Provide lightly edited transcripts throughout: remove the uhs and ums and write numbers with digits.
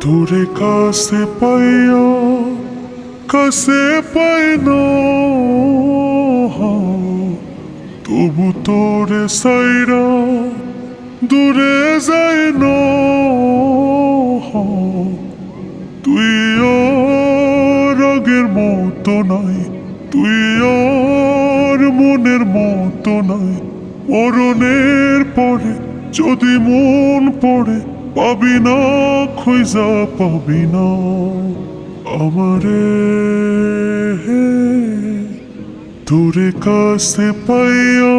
তোরে কাছে পাইয়া কাছে পাই না, তবু তোরে সাইরা দূরে যাই না। তুই আর আগের মতো নাই, তুই আর মনের মতো নাই। মরণের পরে যদি মন পড়ে পাবি না, খুঁজা পাবি না আমারে। তোরে কাছে পাইয়া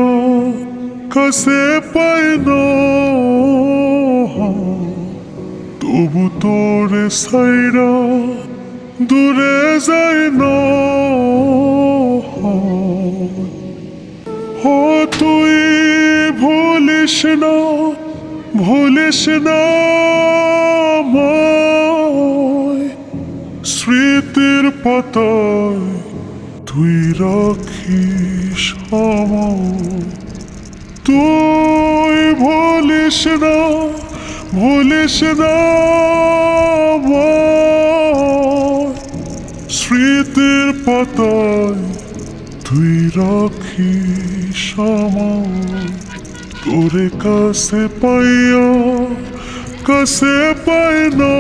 কাছে পাই না, তবু তোরে সাইরা দূরে যাই না। তুই ভুলিস না, ভুলিস না আমায়, স্মৃতির পাতায় তুই রাখিস আমায়। তুই ভুলিস না, ভুলিস না আমায়, স্মৃতির পাতায় তুই রাখিস আমায়। তোরে কাছে পাইয়া কাছে পাই না।